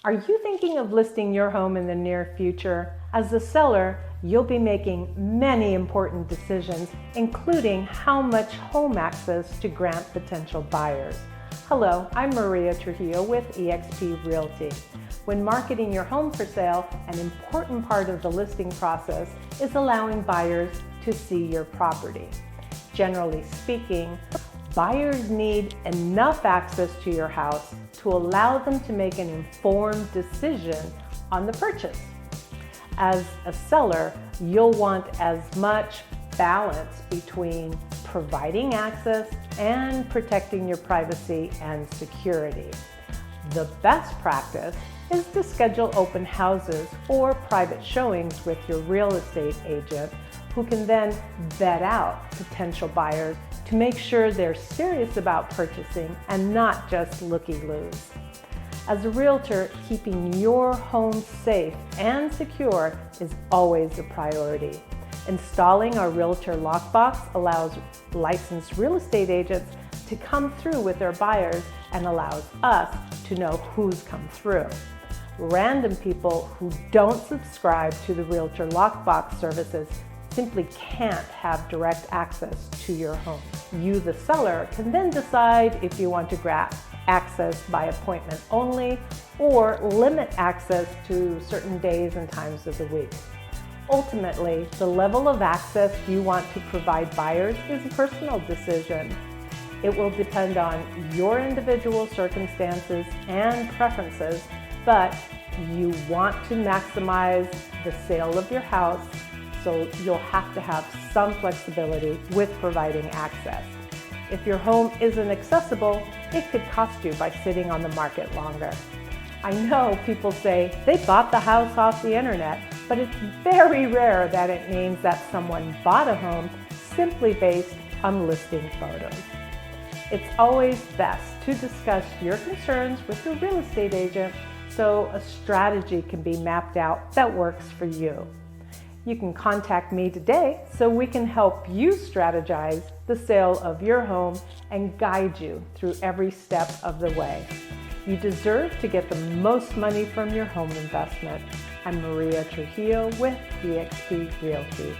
Are you thinking of listing your home in the near future? As a seller, you'll be making many important decisions, including how much home access to grant potential buyers. Hello, I'm Maria Trujillo with eXp Realty. When marketing your home for sale, an important part of the listing process is allowing buyers to see your property. Generally speaking, buyers need enough access to your house to allow them to make an informed decision on the purchase. As a seller, you'll want as much balance between providing access and protecting your privacy and security. The best practice is to schedule open houses or private showings with your real estate agent, who can then vet out potential buyers to make sure they're serious about purchasing and not just looky-loos. As a realtor, keeping your home safe and secure is always a priority. Installing our realtor lockbox allows licensed real estate agents to come through with their buyers and allows us to know who's come through. Random people who don't subscribe to the realtor lockbox services simply can't have direct access to your home. You, the seller, can then decide if you want to grant access by appointment only or limit access to certain days and times of the week. Ultimately, the level of access you want to provide buyers is a personal decision. It will depend on your individual circumstances and preferences, but you want to maximize the sale of your house, so you'll have to have some flexibility with providing access. If your home isn't accessible, it could cost you by sitting on the market longer. I know people say they bought the house off the internet, but it's very rare that it means that someone bought a home simply based on listing photos. It's always best to discuss your concerns with your real estate agent so a strategy can be mapped out that works for you. You can contact me today so we can help you strategize the sale of your home and guide you through every step of the way. You deserve to get the most money from your home investment. I'm Maria Trujillo with eXp Realty.